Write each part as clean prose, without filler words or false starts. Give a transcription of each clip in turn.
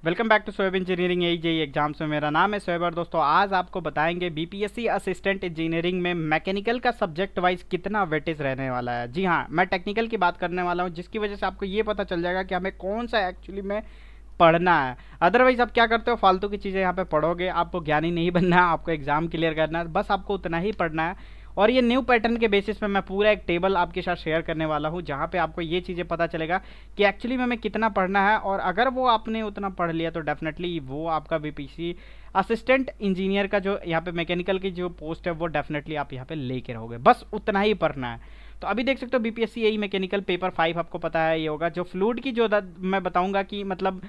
Welcome back to Shoaib engineering JE exams में। मेरा नाम है शोएब और दोस्तों आज आपको बताएंगे बीपीएससी असिस्टेंट इंजीनियरिंग में मैकेनिकल का सब्जेक्ट वाइज कितना वेटेज रहने वाला है। जी हाँ, मैं टेक्निकल की बात करने वाला हूँ, जिसकी वजह से आपको ये पता चल जाएगा कि हमें कौन सा एक्चुअली में पढ़ना है। अदरवाइज आप क्या करते हो, फालतू की चीज़ें यहाँ पे पढ़ोगे, आपको ज्ञानी नहीं बनना है, आपको एग्जाम क्लियर करना है, बस आपको उतना ही पढ़ना है। और ये न्यू पैटर्न के बेसिस पे मैं पूरा एक टेबल आपके साथ शेयर करने वाला हूँ, जहाँ पे आपको ये चीज़ें पता चलेगा कि एक्चुअली में हमें कितना पढ़ना है। और अगर वो आपने उतना पढ़ लिया तो डेफिनेटली वो आपका बीपीसी असिस्टेंट इंजीनियर का जो यहाँ पे मैकेनिकल की जो पोस्ट है वो डेफिनेटली आप यहाँ पे लेके रहोगे, बस उतना ही पढ़ना है। तो अभी देख सकते हो बीपीएससी यही मैकेनिकल पेपर 5 आपको पता है ये होगा। जो फ्लूइड की जो मैं बताऊंगा कि मतलब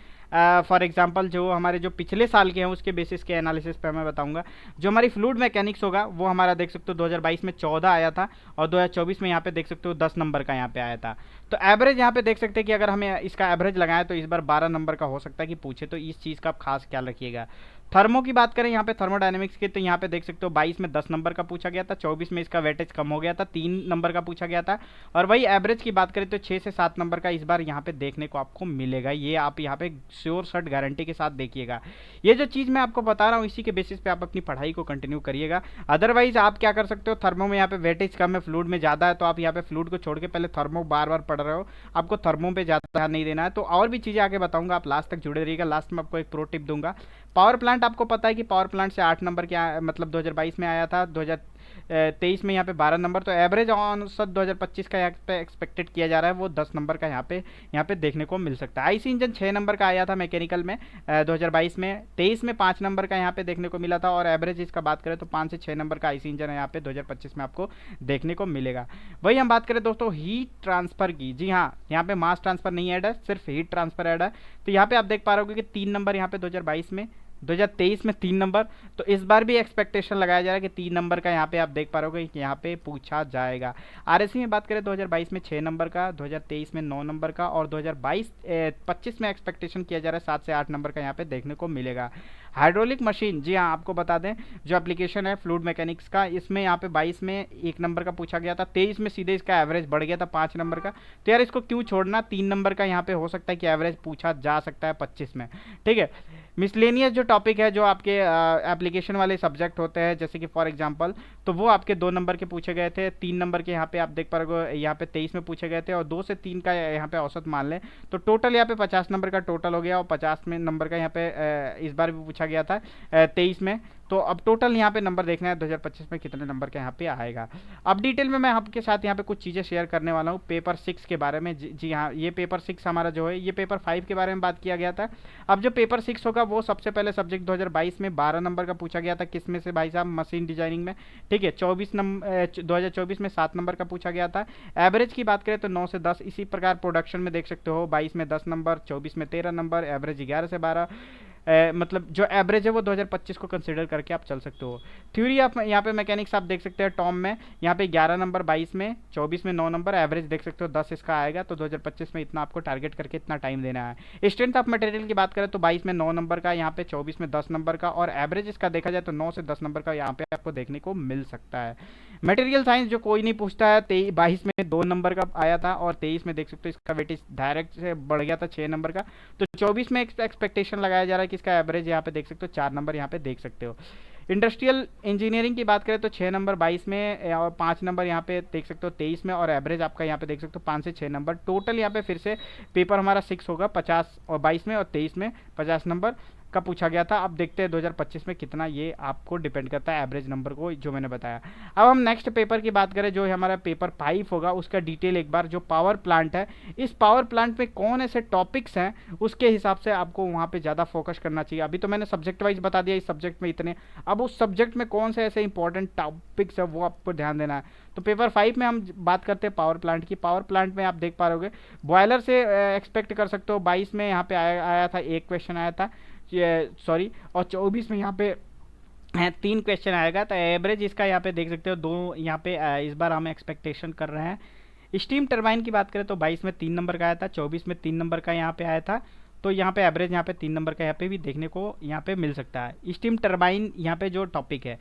फॉर एग्जांपल जो हमारे जो पिछले साल के हैं उसके बेसिस के एनालिसिस पे मैं बताऊंगा। जो हमारी फ्लूइड मैकेनिक्स होगा वो हमारा देख सकते हो 2022 में 14 आया था और 2024 में यहाँ पे देख सकते हो 10 नंबर का यहाँ पे आया था। तो एवरेज यहाँ पे देख सकते हैं कि अगर हमें इसका एवरेज लगाएं तो इस बार 12 नंबर का हो सकता है कि पूछे, तो इस चीज़ का आप खास ख्याल रखिएगा। थर्मो की बात करें यहाँ पे थर्मोडायनेमिक्स की, तो यहाँ पे देख सकते हो 22 में 10 नंबर का पूछा गया था, 24 में इसका वेटेज कम हो गया था, 3 नंबर का पूछा गया था। और वही एवरेज की बात करें तो 6 से 7 नंबर का इस बार यहाँ पे देखने को आपको मिलेगा। ये आप यहाँ पे श्योर शर्ट गारंटी के साथ देखिएगा। ये जो चीज़ मैं आपको बता रहा हूँ इसी के बेसिस पे आप अपनी पढ़ाई को कंटिन्यू करिएगा। अदरवाइज आप क्या कर सकते हो, थर्मो में यहाँ पे वेटेज कम है, फ्लूइड में ज़्यादा है, तो आप यहाँ पे फ्लूइड को छोड़ के पहले थर्मो बार बार पढ़ रहे हो, आपको थर्मो पे ज़्यादा ध्यान नहीं देना है। तो और भी चीज़ें आगे बताऊंगा, आप लास्ट तक जुड़े रहिएगा। लास्ट में आपको एक प्रो टिप दूंगा। पावर प्लांट आपको पता है कि पावर प्लांट से 8 नंबर के मतलब 2022 में आया था, 2023 में यहाँ पे 12 नंबर। तो एवरेज औसत 2025 का यहाँ पे एक्सपेक्टेड किया जा रहा है वो 10 नंबर का यहाँ पे देखने को मिल सकता है। आईसी इंजन 6 नंबर का आया था मैकेनिकल में 2022 में, 23 में 5 नंबर का यहाँ पे देखने को मिला था। और एवरेज इसका बात करें तो 5 से 6 नंबर का आईसी इंजन है यहाँ पे 2025 में आपको देखने को मिलेगा। वही हम बात करें दोस्तों हीट ट्रांसफर की, जी हाँ, यहाँ पे मास ट्रांसफर नहीं ऐड है, सिर्फ हीट ट्रांसफर ऐड है। तो यहाँ पे आप देख पा रहे हो कि 3 नंबर यहाँ पे 2022 में, 2023 में 3 नंबर। तो इस बार भी एक्सपेक्टेशन लगाया जा रहा है कि 3 नंबर का यहाँ पे आप देख पा रहे हो कि यहाँ पे पूछा जाएगा। आरएससी में बात करें 2022 में 6 नंबर का, 2023 में 9 नंबर का, और 2025 में एक्सपेक्टेशन किया जा रहा है 7 से 8 नंबर का यहाँ पे देखने को मिलेगा। हाइड्रोलिक मशीन, जी हाँ, आपको बता दें जो एप्लीकेशन है फ्लूइड मैकेनिक्स का, इसमें यहाँ पे 22 में 1 नंबर का पूछा गया था, 23 में सीधे इसका एवरेज बढ़ गया था 5 नंबर का। तो यार इसको क्यों छोड़ना, 3 नंबर का यहाँ पे हो सकता है कि एवरेज पूछा जा सकता है 25 में। ठीक है, मिसलेनियस जो टॉपिक है जो आपके एप्लीकेशन वाले सब्जेक्ट होते हैं, जैसे कि फॉर एग्जांपल, तो वो आपके 2 नंबर के पूछे गए थे, 3 नंबर के यहाँ पे आप देख पा रहे हो यहाँ पे 23 में पूछे गए थे, और 2 से 3 का यहाँ पे औसत मान लें तो टोटल यहाँ पे 50 नंबर का टोटल हो गया। और 50 में नंबर का यहाँ पे इस बार भी पूछा गया था 23 में। तो अब टोटल यहाँ पे नंबर देखना है 2025 में कितने नंबर का यहाँ पे आएगा। अब डिटेल में मैं आपके साथ यहाँ पे कुछ चीज़ें शेयर करने वाला हूँ पेपर 6 के बारे में। जी हाँ, ये पेपर 6 हमारा जो है, ये पेपर 5 के बारे में बात किया गया था। अब जो पेपर 6 होगा वो सबसे पहले सब्जेक्ट 2022 में 12 नंबर का पूछा गया था, किस में से भाई साहब, मशीन डिजाइनिंग में। ठीक है, 2024 में 7 नंबर का पूछा गया था। एवरेज की बात करें तो 9 से 10, इसी प्रकार प्रोडक्शन में देख सकते हो 22 में 10 नंबर, 24 में 13 नंबर, एवरेज 11 से 12। मतलब जो एवरेज है वो 2025 को कंसिडर करके आप चल सकते हो। थ्योरी आप यहाँ पे मैकेनिक्स आप देख सकते हैं टॉम में यहाँ पे 11 नंबर, 22 में, 24 में 9 नंबर, एवरेज देख सकते हो 10 इसका आएगा। तो 2025 में इतना आपको टारगेट करके इतना टाइम देना है। स्ट्रेंथ ऑफ मटेरियल की बात करें तो 22 में 9 नंबर का, यहाँ पे 24 में 10 नंबर का, और एवरेज इसका देखा जाए तो 9 से 10 नंबर का यहाँ पे आपको देखने को मिल सकता है। मटेरियल साइंस जो कोई नहीं पूछता है, 22 में 2 नंबर का आया था, और 23 में देख सकते हो इसका वेटेज डायरेक्ट से बढ़ गया था 6 नंबर का। तो 24 में एक्सपेक्टेशन लगाया जा रहा है कि इसका एवरेज यहाँ पे देख सकते हो 4 नंबर यहाँ पे देख सकते हो। इंडस्ट्रियल इंजीनियरिंग की बात करें तो 6 नंबर 22 में, और 5 नंबर यहाँ पे देख सकते हो 23 में, और एवरेज आपका यहाँ पे देख सकते हो 5 से 6 नंबर। टोटल यहाँ पे फिर से पेपर हमारा 6 होगा, 50 और 22 में और 23 में 50 नंबर का पूछा गया था। अब देखते हैं 2025 में कितना, ये आपको डिपेंड करता है एवरेज नंबर को जो मैंने बताया। अब हम नेक्स्ट पेपर की बात करें जो हमारा पेपर 5 होगा, उसका डिटेल एक बार, जो पावर प्लांट है, इस पावर प्लांट में कौन ऐसे टॉपिक्स हैं उसके हिसाब से आपको वहाँ पे ज़्यादा फोकस करना चाहिए। अभी तो मैंने सब्जेक्ट वाइज बता दिया इस सब्जेक्ट में इतने, अब उस सब्जेक्ट में कौन से ऐसे इंपॉर्टेंट टॉपिक्स है वो आपको ध्यान देना है। तो पेपर 5 में हम बात करते हैं पावर प्लांट की। पावर प्लांट में आप देख पा रहे बॉयलर से एक्सपेक्ट कर सकते हो, 22 में यहाँ पे आया था, एक क्वेश्चन आया था, सॉरी, और 24 में यहाँ पे 3 क्वेश्चन आएगा। तो एवरेज इसका यहाँ पे देख सकते हो 2 यहाँ पे इस बार हम एक्सपेक्टेशन कर रहे हैं। स्टीम टरबाइन की बात करें तो 22 में 3 नंबर का आया था, 24 में 3 नंबर का यहाँ पे आया था। तो यहाँ पे एवरेज यहाँ पे 3 नंबर का यहाँ पे भी देखने को यहाँ पे मिल सकता है। स्टीम टरबाइन यहाँ पे जो टॉपिक है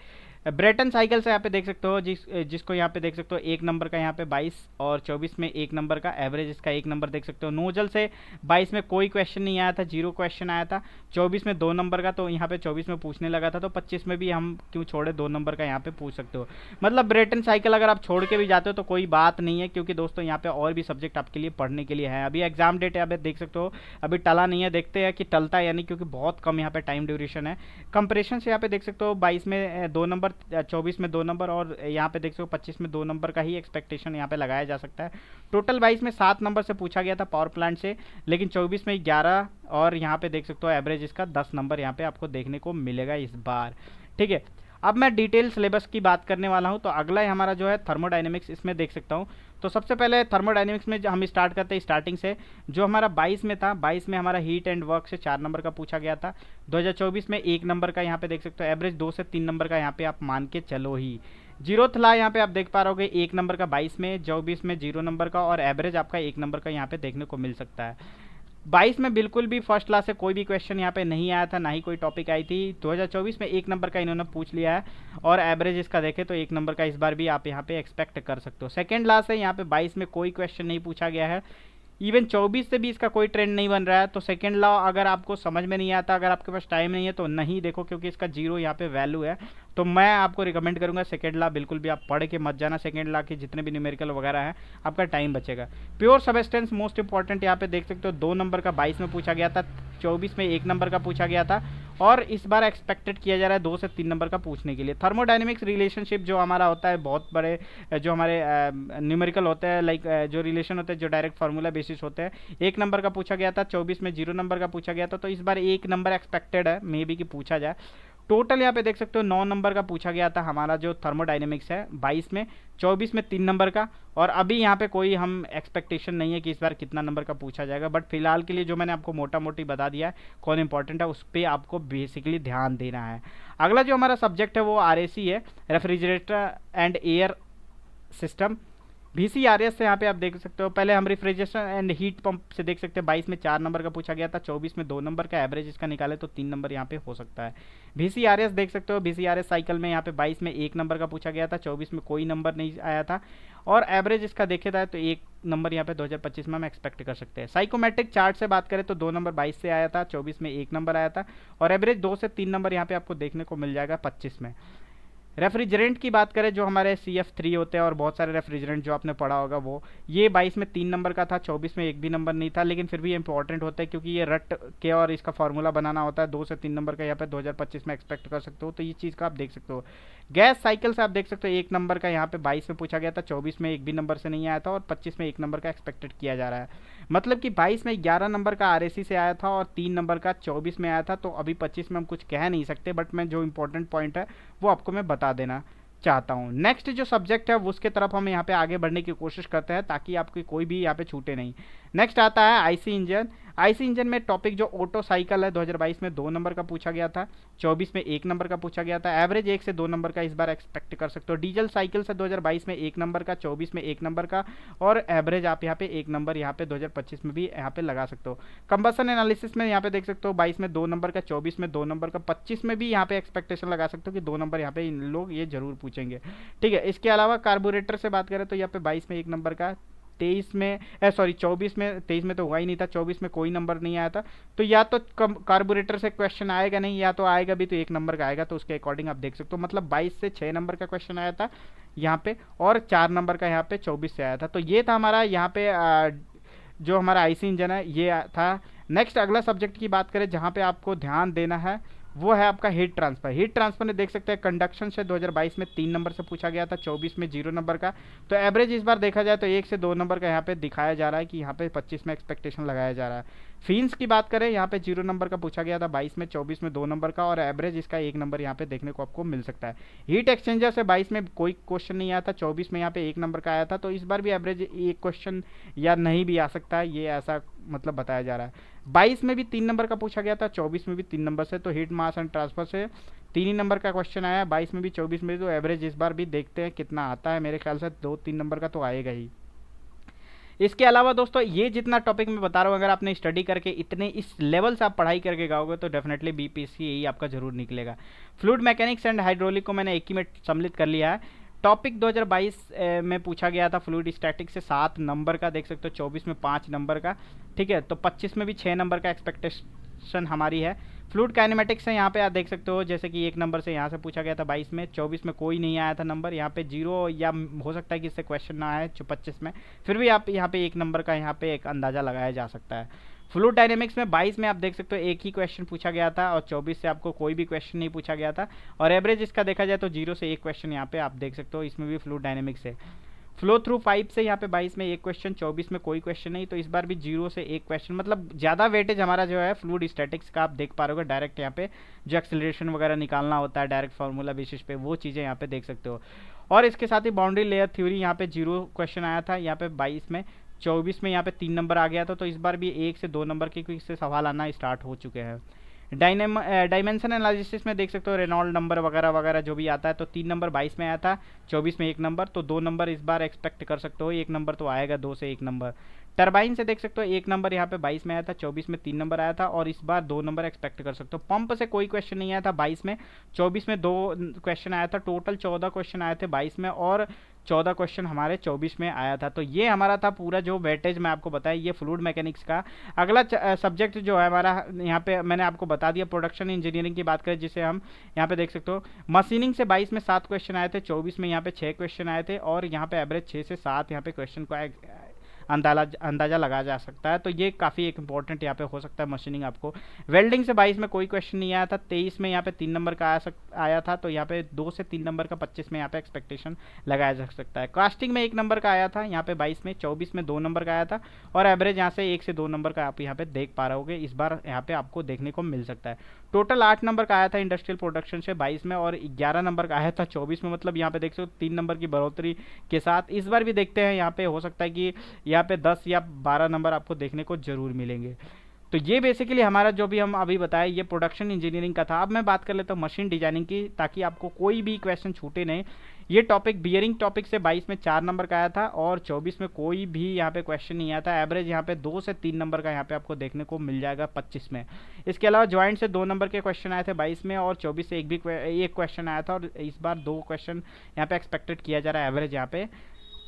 ब्रेटन साइकिल से यहाँ पे देख सकते हो जिसको यहाँ पे देख सकते हो 1 नंबर का यहाँ पे 22 और 24 में 1 नंबर का एवरेज इसका 1 नंबर देख सकते हो। नोजल से 22 में कोई क्वेश्चन नहीं आया था, 0 क्वेश्चन आया था। 24 में 2 नंबर का, तो यहाँ पे 24 में पूछने लगा था, तो 25 में भी हम क्यों छोड़े, 2 नंबर का यहाँ पे पूछ सकते हो। मतलब ब्रेटन साइकिल अगर आप छोड़ के भी जाते हो तो कोई बात नहीं है, क्योंकि दोस्तों यहाँ पे और भी सब्जेक्ट आपके लिए पढ़ने के लिए है। अभी एग्जाम डेट है, अभी देख सकते हो अभी टला नहीं है, देखते हैं कि टलता है यानी, क्योंकि बहुत कम यहाँ पे टाइम ड्यूरेशन है। कंपरेशन से यहाँ पे देख सकते हो 22 में 2 नंबर, 24 में 2 नंबर और यहाँ पे देख सकते हो 25 में 2 नंबर का ही एक्सपेक्टेशन यहाँ पे लगाया जा सकता है। टोटल 22 में 7 नंबर से पूछा गया था पावर प्लांट से, लेकिन 24 में 11 और यहाँ पे देख सकते हो एवरेज इसका 10 नंबर यहाँ पे आपको देखने को मिलेगा इस बार। ठीक है, अब मैं डिटेल सिलेबस की बात करने वाला हूँ। तो अगला है हमारा जो है थर्मोडायनेमिक्स, इसमें देख सकता हूँ। तो सबसे पहले थर्मोडायनेमिक्स में हम स्टार्ट करते हैं स्टार्टिंग से। जो हमारा 22 में था, 22 में हमारा हीट एंड वर्क से 4 नंबर का पूछा गया था। 2024 में 1 नंबर का यहाँ पे देख सकते हो, एवरेज 2 से 3 नंबर का यहाँ पे आप मान के चलो ही। जीरोथ ला यहाँ पे आप देख पा रहे होगे 1 नंबर का 22 में, 24 में 0 नंबर का और एवरेज आपका 1 नंबर का यहाँ पे देखने को मिल सकता है। 22 में बिल्कुल भी फर्स्ट क्लास से कोई भी क्वेश्चन यहाँ पे नहीं आया था, ना ही कोई टॉपिक आई थी। 2024 में 1 नंबर का इन्होंने पूछ लिया है और एवरेज इसका देखें तो 1 नंबर का इस बार भी आप यहाँ पे एक्सपेक्ट कर सकते हो। सेकंड क्लास है, यहाँ पे 22 में कोई क्वेश्चन नहीं पूछा गया है। इवन 24 से भी इसका कोई ट्रेंड नहीं बन रहा है। तो सेकंड लॉ अगर आपको समझ में नहीं आता, अगर आपके पास टाइम नहीं है तो नहीं देखो, क्योंकि इसका 0 यहाँ पे वैल्यू है। तो मैं आपको रिकमेंड करूंगा सेकंड लॉ बिल्कुल भी आप पढ़ के मत जाना। सेकंड लॉ के जितने भी न्यूमेरिकल वगैरह है आपका टाइम बचेगा। प्योर सबस्टेंस मोस्ट इंपॉर्टेंट यहाँ पे देख सकते हो, 2 नंबर का 22 में पूछा गया था, 24 में 1 नंबर का पूछा गया था और इस बार एक्सपेक्टेड किया जा रहा है 2 से 3 नंबर का पूछने के लिए। थर्मोडायनेमिक्स रिलेशनशिप जो हमारा होता है, बहुत बड़े जो हमारे न्यूमेरिकल होते हैं, लाइक जो रिलेशन होते हैं जो डायरेक्ट फार्मूला बेसिस होते हैं, 1 नंबर का पूछा गया था, 24 में 0 नंबर का पूछा गया था। तो इस बार 1 नंबर एक्सपेक्टेड है, मे बी कि पूछा जाए। टोटल यहाँ पे देख सकते हो 9 नंबर का पूछा गया था हमारा जो थर्मोडायनेमिक्स है 22 में, 24 में 3 नंबर का और अभी यहाँ पे कोई हम एक्सपेक्टेशन नहीं है कि इस बार कितना नंबर का पूछा जाएगा। बट फिलहाल के लिए जो मैंने आपको मोटा मोटी बता दिया है कौन इंपॉर्टेंट है, उस पर आपको बेसिकली ध्यान देना है। अगला जो हमारा सब्जेक्ट है वो RAC है, refrigerator and air system. VCRS से यहाँ पे आप देख सकते हो। पहले हम रेफ्रिजरेशन एंड हीट पंप से देख सकते हैं, 22 में 4 नंबर का पूछा गया था, 24 में 2 नंबर का, एवरेज इसका निकाले तो 3 नंबर यहाँ पे हो सकता है। VCRS देख सकते हो, VCRS साइकिल में यहाँ पे 22 में 1 नंबर का पूछा गया था, 24 में कोई नंबर नहीं आया था और एवरेज इसका देखे था तो 1 नंबर यहाँ पे 2025 में हम एक्सपेक्ट कर सकते हैं। साइकोमेट्रिक चार्ट से बात करें तो 2 नंबर 22 से आया था, 24 में 1 नंबर आया था और एवरेज 2 से 3 नंबर यहाँ पे आपको देखने को मिल जाएगा 25 में। रेफ्रिजरेंट की बात करें जो हमारे CF3 होते हैं और बहुत सारे रेफ्रिजरेंट जो आपने पढ़ा होगा वो, ये 22 में 3 नंबर का था, 24 में 1 भी नंबर नहीं था, लेकिन फिर भी इंपॉर्टेंट होता है क्योंकि ये रट के और इसका फार्मूला बनाना होता है। 2 से 3 नंबर का यहाँ पे 2025 में एक्सपेक्ट कर सकते हो, तो ये चीज़ का आप देख सकते हो। गैस साइकिल से आप देख सकते हो 1 नंबर का यहाँ पे 22 में पूछा गया था, 24 में 1 भी नंबर से नहीं आया था और 25 में 1 नंबर का एक्सपेक्टेड किया जा रहा है। मतलब कि 22 में 11 नंबर का RAC से आया था और 3 नंबर का 24 में आया था। तो अभी 25 में हम कुछ कह नहीं सकते, बट मैं जो इंपॉर्टेंट पॉइंट है वो आपको मैं बता देना चाहता हूँ। नेक्स्ट जो सब्जेक्ट है उसके तरफ हम यहाँ पे आगे बढ़ने की कोशिश करते हैं ताकि आपकी कोई भी यहाँ पे छूटे नहीं। नेक्स्ट आता है IC इंजन। IC इंजन में टॉपिक जो ऑटो साइकिल है 2022 में 2 नंबर का पूछा गया था, 24 में 1 नंबर का पूछा गया था, एवरेज 1 से 2 नंबर का इस बार एक्सपेक्ट कर सकते हो। डीजल साइकिल से 2022 में 1 नंबर का, 24 में 1 नंबर का और एवरेज आप यहाँ पे 1 नंबर यहाँ पे 2025 में भी यहाँ पे लगा सकते हो। कंबसन एनालिसिस में यहाँ पे देख सकते हो 22 में 2 नंबर का, 24 में 2 नंबर का, 25 में भी यहाँ पे एक्सपेक्टेशन लगा सकते हो कि 2 नंबर यहाँ पे इन लोग ये जरूर पूछेंगे। ठीक है, इसके अलावा कार्बोरेटर से बात करें तो यहाँ पे 22 में 1 नंबर का, 23 में 23 में तो हुआ ही नहीं था, 24 में कोई नंबर नहीं आया था। तो या तो कार्बोरेटर से क्वेश्चन आएगा नहीं, या तो आएगा भी तो 1 नंबर का आएगा। तो उसके अकॉर्डिंग आप देख सकते हो, मतलब 22 से 6 नंबर का क्वेश्चन आया था यहाँ पे और 4 नंबर का यहाँ पे 24 से आया था। तो ये था हमारा यहाँ पे जो हमारा IC इंजन है ये था। नेक्स्ट अगला सब्जेक्ट की बात करें जहाँ पे आपको ध्यान देना है वो है आपका हीट ट्रांसफर। हीट ट्रांसफर में देख सकते हैं कंडक्शन से 2022 में 3 नंबर से पूछा गया था, 24 में 0 नंबर का। तो एवरेज इस बार देखा जाए तो 1 से 2 नंबर का यहाँ पे दिखाया जा रहा है कि यहाँ पे 25 में एक्सपेक्टेशन लगाया जा रहा है। फीन्स की बात करें यहाँ पे 0 नंबर का पूछा गया था 22 में, 24 में 2 नंबर का और एवरेज इसका 1 नंबर यहाँ पे देखने को आपको मिल सकता है। हीट एक्सचेंजर से 22 में कोई क्वेश्चन नहीं आया था, 24 में यहाँ पे 1 नंबर का आया था। तो इस बार भी एवरेज 1 क्वेश्चन या नहीं भी आ सकता है, ये ऐसा मतलब बताया जा रहा है। 22 में भी 3 नंबर का पूछा गया था, 24 में भी 3 नंबर से। तो हीट मास एंड ट्रांसफर से 3 ही नंबर का क्वेश्चन आया 22 में भी 24 में भी। तो एवरेज इस बार भी देखते हैं कितना आता है, मेरे ख्याल से 2-3 नंबर का तो आएगा ही। इसके अलावा दोस्तों ये जितना टॉपिक मैं बता रहा हूँ, अगर आपने स्टडी करके इतने इस लेवल से आप पढ़ाई करके गाओगे तो डेफिनेटली बीपीएससी यही आपका जरूर निकलेगा। फ्लूइड मैकेनिक्स एंड हाइड्रोलिक को मैंने एक ही में सम्मिलित कर लिया है। टॉपिक 2022 में पूछा गया था फ्लूइड स्टैटिक से 7 नंबर का, देख सकते हो 24 में 5 नंबर का, ठीक है। तो 25 में भी 6 नंबर का एक्सपेक्टेशन हमारी है। फ्लूइड काइनेमेटिक्स से यहाँ पे आप देख सकते हो जैसे कि 1 नंबर से यहाँ से पूछा गया था 22 में, 24 में कोई नहीं आया था नंबर, यहाँ पे 0 या हो सकता है कि इससे क्वेश्चन ना आए जो 25 में, फिर भी आप यहाँ पे 1 नंबर का यहाँ पे एक अंदाजा लगाया जा सकता है। फ्लूइड डायनेमिक्स में 22 में आप देख सकते हो एक ही क्वेश्चन पूछा गया था और 24 से आपको कोई भी क्वेश्चन नहीं पूछा गया था, और एवरेज इसका देखा जाए तो 0 से 1 क्वेश्चन यहाँ पे आप देख सकते हो, इसमें भी फ्लूइड डायनेमिक्स है। फ्लो थ्रू 5 से यहाँ पे 22 में एक क्वेश्चन, 24 में कोई क्वेश्चन नहीं, तो इस बार भी 0 से 1 क्वेश्चन, मतलब ज़्यादा वेटेज हमारा जो है फ्लूइड स्टैटिक्स का आप देख पा रहे हो डायरेक्ट यहाँ पे जो एक्सेलरेशन वगैरह निकालना होता है डायरेक्ट फार्मूला बेसिस पे, वो चीज़ें यहाँ पे देख सकते हो। और इसके साथ ही बाउंड्री लेयर थ्योरी यहाँ पे 0 क्वेश्चन आया था यहाँ पे 22 में, 24 में यहाँ पे 3 नंबर आ गया था, तो इस बार भी 1 से 2 नंबर के क्विक से सवाल आना स्टार्ट हो चुके हैं। डायमेंशन एनालिसिस में देख सकते हो रेनॉल्ड नंबर वगैरह वगैरह जो भी आता है, तो 3 नंबर 22 में आया था, 24 में 1 नंबर, तो 2 नंबर इस बार एक्सपेक्ट कर सकते हो, 1 नंबर तो आएगा 2 से 1 नंबर। टरबाइन से देख सकते हो 1 नंबर यहाँ पे 22 में आया था, 24 में 3 नंबर आया था, और इस बार 2 नंबर एक्सपेक्ट कर सकते हो। पंप से कोई क्वेश्चन नहीं आया था 22 में, 24 में 2 क्वेश्चन आया था, टोटल 14 क्वेश्चन आए थे 22 में, और 14 क्वेश्चन हमारे 24 में आया था। तो ये हमारा था पूरा जो वेटेज मैं आपको बताया, ये फ्लूइड मैकेनिक्स का। अगला सब्जेक्ट जो है हमारा यहाँ पे मैंने आपको बता दिया, प्रोडक्शन इंजीनियरिंग की बात करें, जिसे हम यहाँ पे देख सकते हो मशीनिंग से 22 में 7 क्वेश्चन आए थे, 24 में यहाँ पे 6 क्वेश्चन आए थे, और यहाँ पे एवरेज 6 से 7 यहाँ पे क्वेश्चन को अंदाजा लगाया जा सकता है। तो ये काफ़ी एक इंपॉर्टेंट यहाँ पे हो सकता है मशीनिंग आपको। वेल्डिंग से 22 में कोई क्वेश्चन नहीं आया था, 23 में यहाँ पे 3 नंबर का आया था, तो यहाँ पे 2 से 3 नंबर का 25 में यहाँ पे एक्सपेक्टेशन लगाया जा सकता है। कास्टिंग में 1 नंबर का आया था यहाँ पे 22 में, 24 में 2 नंबर का आया था, और एवरेज यहाँ से 1 से 2 नंबर का आप यहाँ पे देख पा रहे होगे, इस बार यहाँ पे आपको देखने को मिल सकता है। टोटल 8 नंबर का आया था इंडस्ट्रियल प्रोडक्शन से 22 में, और 11 नंबर का आया था 24 में, मतलब यहाँ पे देख सकते हो 3 नंबर की बढ़ोतरी के साथ इस बार भी देखते हैं, यहाँ पे हो सकता है कि यहाँ पे 10 या 12 नंबर आपको देखने को जरूर मिलेंगे। तो ये बेसिकली हमारा जो भी हम अभी बताए ये प्रोडक्शन इंजीनियरिंग का था। अब मैं बात कर लेता हूँ मशीन डिजाइनिंग की, ताकि आपको कोई भी क्वेश्चन छूटे नहीं। ये टॉपिक बियरिंग टॉपिक से 22 में 4 नंबर का आया था, और 24 में कोई भी यहाँ पे क्वेश्चन नहीं आया था। एवरेज यहाँ पे 2 से 3 नंबर का यहाँ पे आपको देखने को मिल जाएगा 25 में। इसके अलावा ज्वाइंट से 2 नंबर के क्वेश्चन आए थे 22 में, और 24 से एक क्वेश्चन आया था, और इस बार 2 क्वेश्चन यहाँ पे एक्सपेक्टेड किया जा रहा है एवरेज यहाँ पे।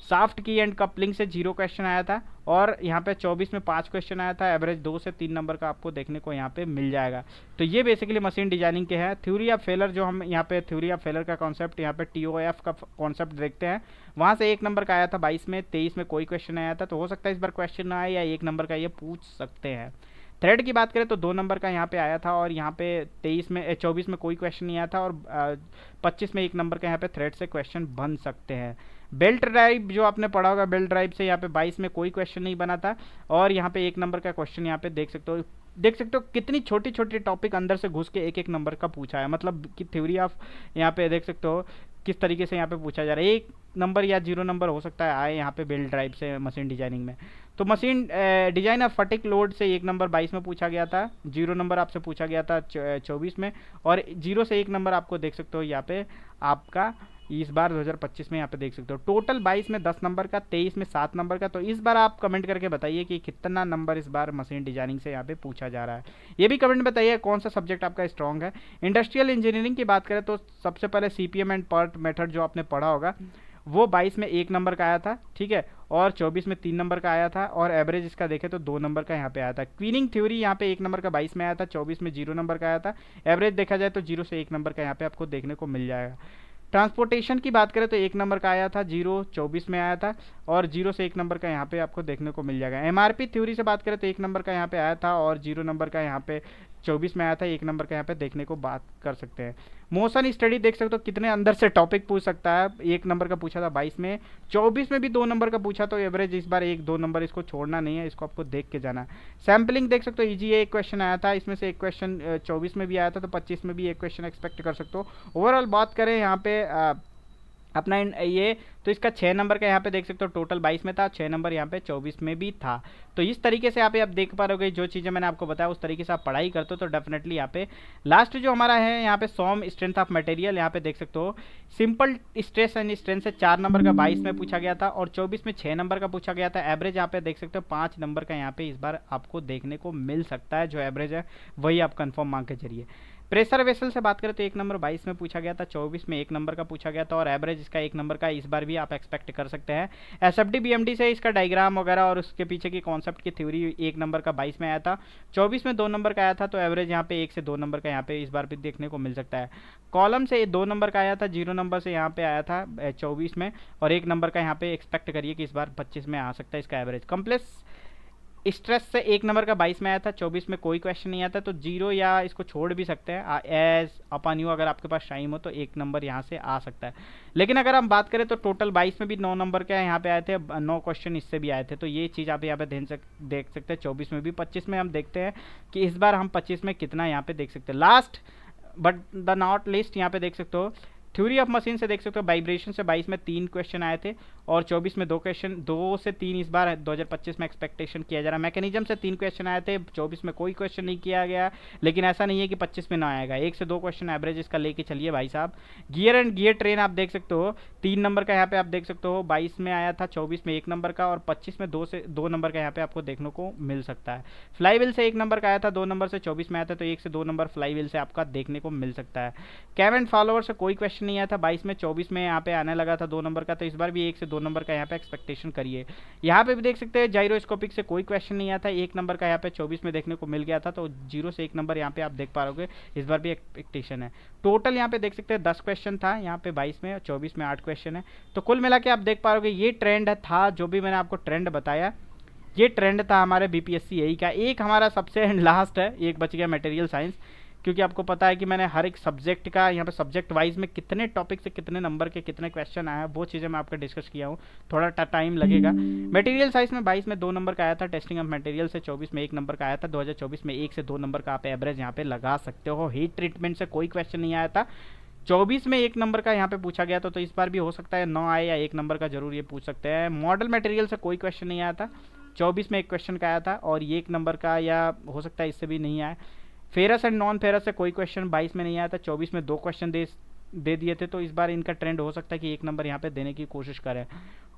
साफ्ट की एंड कपलिंग से 0 क्वेश्चन आया था, और यहाँ पे 24 में 5 क्वेश्चन आया था, एवरेज 2 से 3 नंबर का आपको देखने को यहाँ पे मिल जाएगा। तो ये बेसिकली मशीन डिजाइनिंग के हैं। थ्योरी ऑफ फेलर जो हम यहाँ पे थ्योरी ऑफ फेलर का कॉन्सेप्ट यहाँ पे TOF का कॉन्सेप्ट देखते हैं, वहाँ से 1 नंबर का आया था 22 में, 23 में कोई क्वेश्चन आया था, तो हो सकता है इस बार क्वेश्चन ना आए या 1 नंबर का ये पूछ सकते हैं। थ्रेड की बात करें तो 2 नंबर का यहाँ पे आया था, और यहाँ पे 24 में कोई क्वेश्चन नहीं आया था, और 25 में 1 नंबर का यहाँ पे थ्रेड से क्वेश्चन बन सकते हैं। बेल्ट ड्राइव जो आपने पढ़ा होगा, बेल्ट ड्राइव से यहाँ पे 22 में कोई क्वेश्चन नहीं बना था, और यहाँ पे 1 नंबर का क्वेश्चन यहाँ पे देख सकते हो कितनी छोटी छोटी टॉपिक अंदर से घुस के 1 नंबर का पूछा है, मतलब कि थ्योरी ऑफ यहाँ पे देख सकते हो किस तरीके से यहाँ पे पूछा जा रहा है। 1 नंबर या 0 नंबर हो सकता है आए यहाँ पे बेल्ट ड्राइव से मशीन डिजाइनिंग में। तो machine design of Sphatik load से 1 नंबर 22 में पूछा गया था, 0 नंबर आपसे पूछा गया था 24 में, और 0 से 1 नंबर आपको देख सकते हो यहाँ पे आपका इस बार 2025 में यहाँ पे देख सकते हो। टोटल 22 में 10 नंबर का, 23 में 7 नंबर का। तो इस बार आप कमेंट करके बताइए कि कितना नंबर इस बार मशीन डिजाइनिंग से यहाँ पे पूछा जा रहा है। ये भी कमेंट में बताइए कौन सा सब्जेक्ट आपका स्ट्रॉन्ग है। इंडस्ट्रियल इंजीनियरिंग की बात करें तो सबसे पहले CPM एंड PERT मेथड जो आपने पढ़ा होगा, वो 22 में 1 नंबर का आया था, ठीक है, और 24 में 3 नंबर का आया था, और एवरेज इसका देखें तो 2 नंबर का यहाँ पे आया था। क्वीनिंग थ्योरी यहाँ पे 1 नंबर का 22 में आया था, 24 में 0 नंबर का आया था, एवरेज देखा जाए तो 0 से 1 नंबर का यहाँ पे आपको देखने को मिल जाएगा। ट्रांसपोर्टेशन की बात करें तो 1 नंबर का आया था, 0 24 में आया था, और 0 से 1 नंबर का यहाँ पे आपको देखने को मिल जाएगा। MRP थ्योरी से बात करें तो 1 नंबर का यहाँ पे आया था, और 0 नंबर का यहाँ पे 24 में आया था, 1 नंबर का यहाँ पे देखने को बात कर सकते हैं। मोशन स्टडी देख सकते हो कितने अंदर से टॉपिक पूछ सकता है। 1 नंबर का पूछा था 22 में, 24 में भी 2 नंबर का पूछा, तो एवरेज इस बार 1-2 नंबर इसको छोड़ना नहीं है, इसको आपको देख के जाना है। सैम्पलिंग देख सकते हो ईजी एक क्वेश्चन आया था, इसमें से एक क्वेश्चन 24 में भी आया था, तो 25 में भी एक क्वेश्चन एक्सपेक्ट कर सकते हो। ओवरऑल बात करें यहाँ पे अपना ये तो इसका 6 नंबर का यहाँ पे देख सकते हो टोटल 22 में था, 6 नंबर यहाँ पे 24 में भी था। तो इस तरीके से यहाँ पे आप देख पा रहे हो जो चीज़ें मैंने आपको बताया उस तरीके से आप पढ़ाई करते हो तो डेफिनेटली यहाँ पे लास्ट जो हमारा है यहाँ पे सॉम स्ट्रेंथ ऑफ मटेरियल यहाँ पे देख सकते हो सिंपल स्ट्रेस एंड स्ट्रेंथ से 4 नंबर का 22 में पूछा गया था और 24 में 6 नंबर का पूछा गया था। एवरेज यहाँ पे देख सकते हो 5 नंबर का यहाँ पे इस बार आपको देखने को मिल सकता है, जो एवरेज है वही आप कंफर्म मांग के जरिए। प्रेशर वेसल से बात करें तो 1 नंबर 22 में पूछा गया था, 24 में 1 नंबर का पूछा गया था और एवरेज इसका 1 नंबर का इस बार भी आप एक्सपेक्ट कर सकते हैं। एसएफडी बीएमडी से इसका डायग्राम वगैरह और उसके पीछे की कॉन्सेप्ट की थ्योरी 1 नंबर का 22 में आया था, 24 में 2 नंबर का आया था, तो एवरेज यहाँ पे 1 से 2 नंबर का यहाँ पे इस बार भी देखने को मिल सकता है। कॉलम से 2 नंबर का आया था, 0 नंबर से यहाँ पे आया था 24 में और 1 नंबर का यहाँ पे एक्सपेक्ट करिए कि इस बार 25 में आ सकता है इसका एवरेज। कम्प्लेक्स स्ट्रेस से 1 नंबर का 22 में आया था, 24 में कोई क्वेश्चन नहीं आता तो 0 या इसको छोड़ भी सकते हैं एज अपन यू, अगर आपके पास टाइम हो तो 1 नंबर यहाँ से आ सकता है। लेकिन अगर हम बात करें तो टोटल 22 में भी 9 नंबर के यहाँ पे आए थे, 9 क्वेश्चन इससे भी आए थे, तो ये चीज़ आप यहाँ पे देख सकते हैं। 24 में भी 25 में हम देखते हैं कि इस बार हम 25 में कितना यहाँ पे देख सकते हैं। Last but the not list यहाँ पे देख सकते हो थ्योरी ऑफ मशीन से देख सकते हो वाइब्रेशन से 22 में 3 क्वेश्चन आए थे और 24 में 2 क्वेश्चन, 2 से 3 इस बार 2025 में एक्सपेक्टेशन किया जा रहा है। मैकेनिज्म से 3 क्वेश्चन आए थे, 24 में कोई क्वेश्चन नहीं किया गया, लेकिन ऐसा नहीं है कि 25 में ना आएगा, 1 से 2 क्वेश्चन एवरेज इसका लेके चलिए भाई साहब। गियर एंड गियर ट्रेन आप देख सकते हो 3 नंबर का यहाँ पे आप देख सकते हो 22 में आया था, 24 में 1 नंबर का और 25 में 2 नंबर का यहाँ पे आपको देखने को मिल सकता है। फ्लाईव्हील से 1 नंबर का आया था, 2 नंबर से 24 में आया था, तो 1 से 2 नंबर फ्लाईव्हील से आपका देखने को मिल सकता है। कैम एंड फॉलोअर से कोई क्वेश्चन नहीं आया था 22 में, 24 में यहाँ पे आने लगा था 2 नंबर का, तो इस बार भी 1 से 2 नंबर का यहाँ पे एक्सपेक्टेशन करिए। यहाँ पे भी देख सकते हैं जाइरोस्कोपिक से कोई क्वेश्चन नहीं आया था, 1 नंबर का यहाँ पे 24 में देखने को मिल गया था, तो 0 से 1 नंबर यहाँ पे आप देख पा रहे इस बार भी एक्सपेक्टेशन है। टोटल यहाँ पे देख सकते हैं 10 क्वेश्चन था यहाँ पे 22 में और 24 में 8 क्वेश्चन है, तो कुल मिला के आप देख पा रहे ये ट्रेंड था जो भी मैंने आपको ट्रेंड बताया, ये ट्रेंड था हमारे बीपीएससी यही का। एक हमारा सबसे लास्ट है, एक बच गया मटेरियल साइंस, क्योंकि आपको पता है कि मैंने हर एक सब्जेक्ट का यहाँ पे सब्जेक्ट वाइज में कितने टॉपिक से कितने नंबर के कितने क्वेश्चन आया वो चीज़ें मैं आपको डिस्कस किया हूँ, थोड़ा टाइम लगेगा। मटेरियल साइंस में 22 में 2 नंबर का आया था, टेस्टिंग ऑफ मटेरियल से 24 में 1 नंबर का आया था, 2024 में 1 से 2 नंबर का आप एवरेज यहाँ पे लगा सकते हो। हीट ट्रीटमेंट से कोई क्वेश्चन नहीं आया था, 24 में 1 नंबर का यहाँ पे पूछा गया था, तो इस बार भी हो सकता है 9 आए या 1 नंबर का जरूर ये पूछ सकते हैं। मॉडल मटेरियल से कोई क्वेश्चन नहीं आया था, 24 में 1 क्वेश्चन का आया था और ये 1 नंबर का या हो सकता है इससे भी नहीं आया। फेरस एंड नॉन फेरस से कोई क्वेश्चन 22 में नहीं आया था, 24 में 2 क्वेश्चन दे दिए थे, तो इस बार इनका ट्रेंड हो सकता है कि 1 नंबर यहाँ पे देने की कोशिश करें।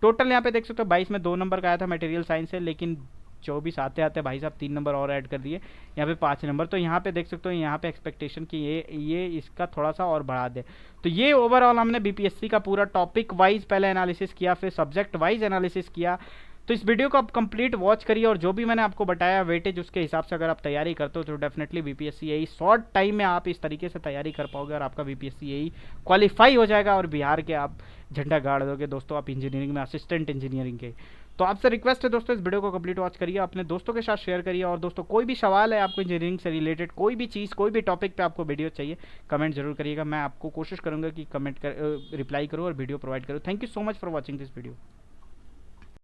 टोटल यहाँ पे देख सकते हो 22 में 2 नंबर का आया था मटेरियल साइंस से, लेकिन 24 आते आते भाई साहब 3 नंबर और ऐड कर दिए, यहाँ पे 5 नंबर, तो यहाँ पे देख सकते हो यहाँ पे एक्सपेक्टेशन की ये इसका थोड़ा सा और बढ़ा दे। तो ये ओवरऑल हमने बीपीएससी का पूरा टॉपिक वाइज पहले एनालिसिस किया, फिर सब्जेक्ट वाइज एनालिसिस किया। तो इस वीडियो को आप कंप्लीट वॉच करिए और जो भी मैंने आपको बताया वेटेज उसके हिसाब से अगर आप तैयारी करते हो तो डेफिनेटली बीपीएससी यही शॉर्ट टाइम में आप इस तरीके से तैयारी कर पाओगे और आपका बीपीएससी यही क्वालिफाई हो जाएगा और बिहार के आप झंडा गाड़ दोगे दोस्तों आप इंजीनियरिंग में, असिस्टेंट इंजीनियरिंग के। तो आपसे रिक्वेस्ट है दोस्तों इस वीडियो को कंप्लीट वॉच करिए, अपने दोस्तों के साथ शेयर करिए और दोस्तों कोई भी सवाल है आपको इंजीनियरिंग से रिलेटेड, कोई भी चीज़ कोई भी टॉपिक पे आपको वीडियो चाहिए कमेंट जरूर करिएगा, मैं आपको कोशिश करूँगा कि कमेंट कर रिप्लाई करूँ और वीडियो प्रोवाइड करूँ। Thank you so much for watching this video.